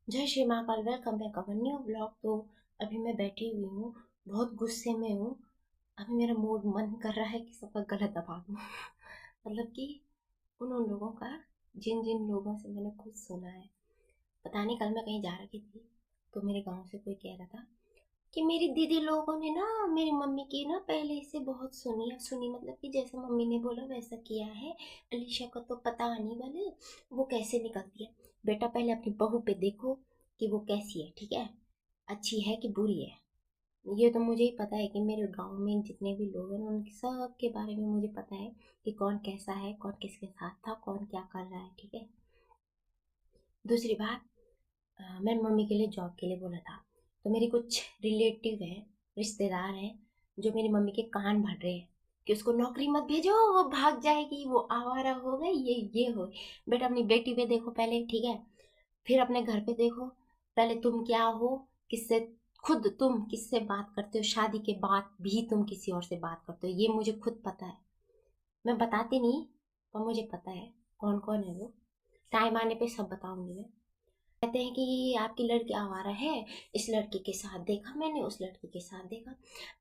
जय Shri Mahakal. Welcome back our new blog. तो अभी मैं बैठी हुई हूँ, बहुत गुस्से में हूँ। अभी मेरा मूड मन कर रहा है कि सबका गला दबा दूँ। मतलब कि उन लोगों का जिन जिन लोगों से मैंने खुद सुना है। पता नहीं, कल मैं कहीं जा रही थी तो मेरे गांव से कोई कह रहा था कि मेरी दीदी लोगों ने ना मेरी मम्मी की ना पहले से बहुत सुनी है। सुनी मतलब कि जैसा मम्मी ने बोला वैसा किया है। अलीशा को तो पता नहीं भले वो कैसे निकलती है। बेटा पहले अपनी बहू पे देखो कि वो कैसी है, ठीक है, अच्छी है कि बुरी है। ये तो मुझे ही पता है कि मेरे गांव में जितने भी लोग हैं उनके सब के बारे में मुझे पता है कि कौन कैसा है, कौन किसके साथ था, कौन क्या कर रहा है, ठीक है। दूसरी बात, मैंने मम्मी के लिए जॉब के लिए बोला था, तो मेरी कुछ रिलेटिव है, रिश्तेदार हैं, जो मेरी मम्मी के कान भर रहे हैं कि उसको नौकरी मत भेजो, वो भाग जाएगी, वो आवारा हो गई, ये हो गई। बेटा अपनी बेटी पे देखो पहले, ठीक है, फिर अपने घर पे देखो। पहले तुम क्या हो, किससे, खुद तुम किससे बात करते हो, शादी के बाद भी तुम किसी और से बात करते हो, ये मुझे खुद पता है। मैं बताती नहीं, पर मुझे पता है कौन कौन है वो। टाइम आने पे सब बताऊंगी मैं। कहते हैं कि आपकी लड़की आवारा है, इस लड़के के साथ देखा मैंने, उस लड़के के साथ देखा।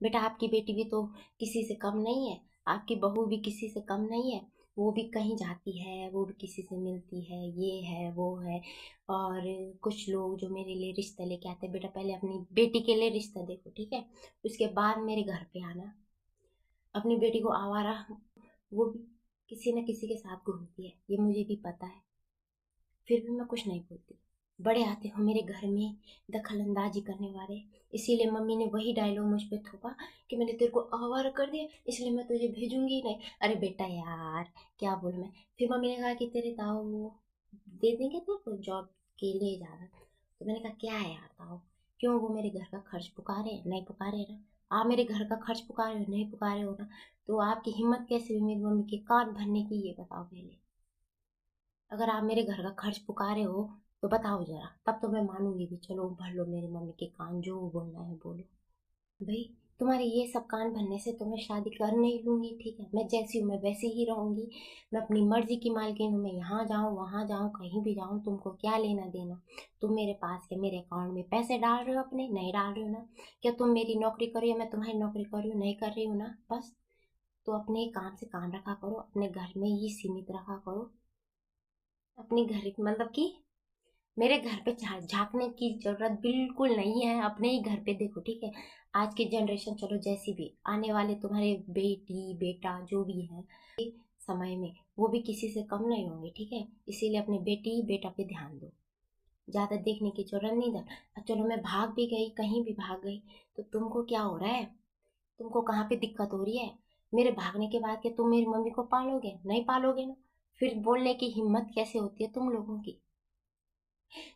बेटा आपकी बेटी भी तो किसी से कम नहीं है, आपकी बहू भी किसी से कम नहीं है। वो भी कहीं जाती है, वो भी किसी से मिलती है, ये है वो है। और कुछ लोग जो मेरे लिए रिश्ता लेके आते हैं, बेटा पहले अपनी बेटी के लिए रिश्ता देखो, ठीक है, उसके बाद मेरे घर पे आना। अपनी बेटी को आवारा, वो भी किसी न किसी के साथ घूमती है, ये मुझे भी पता है, फिर भी मैं कुछ नहीं बोलती। बड़े आते हो मेरे घर में दखल अंदाजी करने वाले, इसीलिए मम्मी ने वही डायलॉग मुझ पे थोपा कि मैंने तेरे को आवारा कर दिया इसलिए मैं तुझे भेजूंगी ही नहीं। अरे बेटा यार, क्या बोल मैं। फिर मम्मी ने कहा कि तेरे ताऊ दे देंगे तेरे को जॉब के लिए जाना। तो मैंने कहा क्या है यार ताऊ, क्यों वो मेरे घर का खर्च पुकारे, नहीं पुकारे ना। आप मेरे घर का खर्च पुकारे हो, नहीं पुकारे हो ना, तो आपकी हिम्मत कैसे हुई मेरी मम्मी के कान भरने की, ये बताओ पहले। अगर आप मेरे घर का खर्च पुकारे हो तो बताओ जरा, तब तो मैं मानूंगी भी, चलो भर लो मेरी मम्मी के कान, जो बोलना है बोलो। भाई तुम्हारे ये सब कान भरने से तो मैं शादी कर नहीं लूंगी, ठीक है, मैं जैसी हूँ मैं वैसी ही रहूंगी। मैं अपनी मर्जी की मालकिन हूँ, मैं यहाँ जाऊँ वहाँ जाऊँ कहीं भी जाऊँ, तुमको क्या लेना देना। तुम मेरे पास के मेरे अकाउंट में पैसे डाल रहे हो अपने, नहीं डाल रहे हो ना। क्या तुम मेरी नौकरी कर रही हो, मैं तुम्हारी नौकरी कर रही हूँ, नहीं कर रही हूँ ना, बस। तो अपने काम से काम रखा करो, अपने घर में ही सीमित रखा करो। अपने घर मतलब कि मेरे घर पे झांकने की जरूरत बिल्कुल नहीं है, अपने ही घर पे देखो, ठीक है। आज की जनरेशन चलो जैसी भी, आने वाले तुम्हारे बेटी बेटा जो भी है समय में, वो भी किसी से कम नहीं होंगे, ठीक है। इसीलिए अपने बेटी बेटा पे ध्यान दो, ज्यादा देखने की जरूरत नहीं है। चलो मैं भाग भी गई, कहीं भी भाग गई, तो तुमको क्या हो रहा है, तुमको कहाँ पे दिक्कत हो रही है। मेरे भागने के बाद क्या तुम मेरी मम्मी को पालोगे, नहीं पालोगे ना। फिर बोलने की हिम्मत कैसे होती है तुम लोगों की।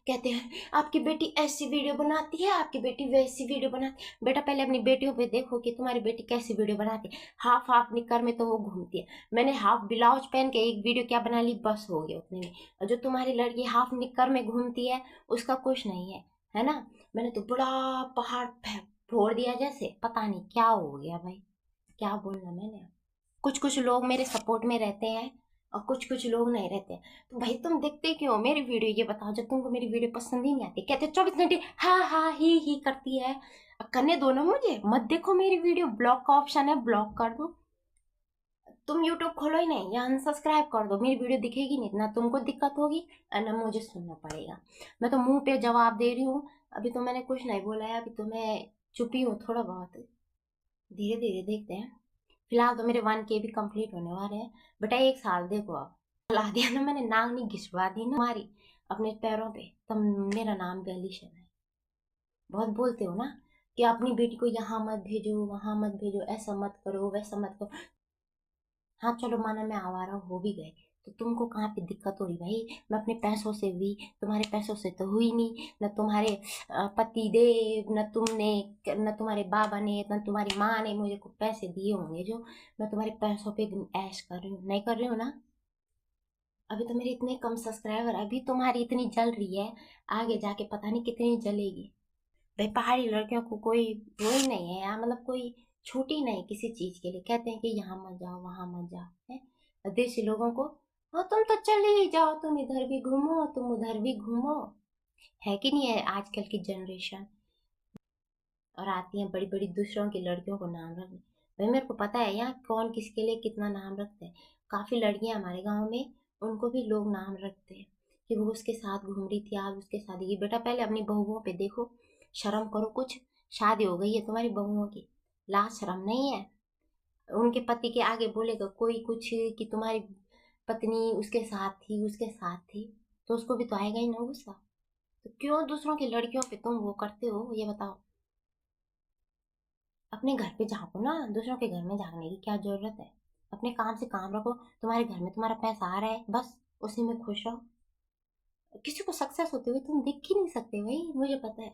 कहते हैं आपकी बेटी ऐसी वीडियो बनाती है, आपकी बेटी वैसी वीडियो बनाती है। बेटा पहले अपनी बेटियों पे देखो कि तुम्हारी बेटी कैसी वीडियो बनाती है। हाफ हाफ निकर में तो वो घूमती है, मैंने हाफ ब्लाउज पहन के एक वीडियो क्या बना ली, बस हो गया उतने में। और जो तुम्हारी लड़की हाफ निकर में घूमती है उसका कुछ नहीं है ना। मैंने तो बड़ा पहाड़ फोड़ दिया, जैसे पता नहीं क्या हो गया भाई, क्या बोलना मैंने। कुछ कुछ लोग मेरे सपोर्ट में रहते हैं और कुछ कुछ लोग नहीं रहते हैं। तो भाई तुम देखते क्यों हो मेरी वीडियो, ये बताओ। जब तुमको मेरी वीडियो पसंद ही नहीं आती, कहते 24 घंटे हाँ हाँ ही करती है। अब करने दो ना मुझे, मत देखो मेरी वीडियो, ब्लॉक का ऑप्शन है, ब्लॉक कर दो। तुम यूट्यूब खोलो ही नहीं या अनसब्सक्राइब कर दो, मेरी वीडियो दिखेगी नहीं, ना तुमको दिक्कत होगी और ना मुझे सुनना पड़ेगा। मैं तो मुंह पे जवाब दे रही हूँ। अभी तो मैंने कुछ नहीं बोला है, अभी तो मैं चुपी हूँ थोड़ा बहुत, धीरे धीरे देखते हैं। फिलहाल तो मेरे 1K भी कंप्लीट होने वाले हैं। बेटा एक साल देखो, अब ला दिया ना मैंने, नागनी घिसवा दी ना हमारी अपने पैरों पे, तब मेरा नाम भी अलीशन है। बहुत बोलते हो ना कि अपनी बेटी को यहाँ मत भेजो वहां मत भेजो, ऐसा मत करो वैसा मत करो। हाँ चलो माना मैं आवारा हो भी गए, तो तुमको कहाँ पे दिक्कत हो रही भाई। मैं अपने पैसों से हुई, तुम्हारे पैसों से तो हुई नहीं। न तुम्हारे पति देव, न तुमने, न तुम्हारे बाबा ने, न तुम्हारी माँ ने मुझे को पैसे दिए होंगे जो मैं तुम्हारे पैसों पे ऐश कर रही हूँ, नहीं कर रही हूँ ना। अभी तो मेरे इतने कम सब्सक्राइबर, अभी तुम्हारी इतनी जल रही है, आगे जाके पता नहीं कितनी जलेगी। भाई पहाड़ी लड़कियों को कोई वो ही नहीं है यार, मतलब कोई छूटी नहीं किसी चीज के लिए। कहते हैं कि यहाँ मत जाओ वहां मत जाओ है, और देसी लोगों को हाँ तुम तो चले ही जाओ, तुम इधर भी घूमो तुम उधर भी घूमो। है कि नहीं है आजकल की जनरेशन। और आती हैं बड़ी बड़ी दूसरों की लड़कियों को नाम रखने। भाई मेरे को पता है यहाँ कौन किसके लिए कितना नाम रखते हैं। काफ़ी लड़कियां हमारे गांव में, उनको भी लोग नाम रखते हैं कि वो उसके साथ घूम रही थी, आज उसके शादी की। बेटा पहले अपनी बहुओं पे देखो, शर्म करो कुछ। शादी हो गई है तुम्हारी बहुओं की, लाज शर्म नहीं है? उनके पति के आगे बोलेगा कोई कुछ कि तुम्हारी पत्नी उसके साथ थी, उसके साथ थी, तो उसको भी तो आएगा ही ना गुस्सा। तो क्यों दूसरों की लड़कियों पे तुम वो करते हो, ये बताओ। अपने घर पे झांको ना, दूसरों के घर में झांकने की क्या जरूरत है? अपने काम से काम रखो। तुम्हारे घर में तुम्हारा पैसा आ रहा है, बस उसी में खुश रहो। किसी को सक्सेस होते हुए तुम दिख ही नहीं सकते भाई, मुझे पता है।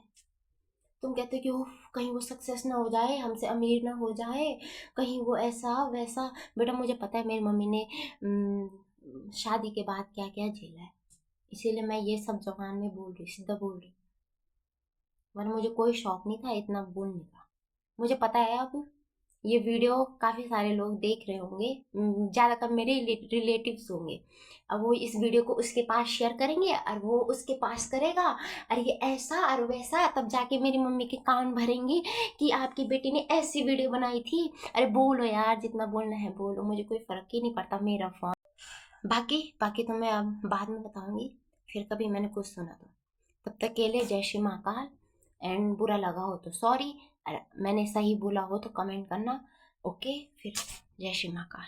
तुम कहते हो कि उफ कहीं वो सक्सेस ना हो जाए, हमसे अमीर ना हो जाए, कहीं वो ऐसा वैसा। बेटा मुझे पता है मेरी मम्मी ने शादी के बाद क्या क्या झेला है, इसीलिए मैं ये सब जबान में बोल रही, सीधा बोल रही। वरना मुझे कोई शौक नहीं था इतना बोलने का। मुझे पता है अब ये वीडियो काफ़ी सारे लोग देख रहे होंगे, ज़्यादातर मेरे रिलेटिव्स होंगे। अब वो इस वीडियो को उसके पास शेयर करेंगे और वो उसके पास करेगा, और ये ऐसा और वैसा, तब जाके मेरी मम्मी के कान भरेंगे कि आपकी बेटी ने ऐसी वीडियो बनाई थी। अरे बोलो यार, जितना बोलना है बोलो, मुझे कोई फ़र्क ही नहीं पड़ता, मेरा फोन। बाकी बाकी तो मैं अब बाद में बताऊंगी, फिर कभी मैंने कुछ सुना तो। तब तक के लिए जय श्री महाकाल। एंड बुरा लगा हो तो सॉरी, मैंने सही बोला हो तो कमेंट करना। ओके फिर, जय श्री महाकाल।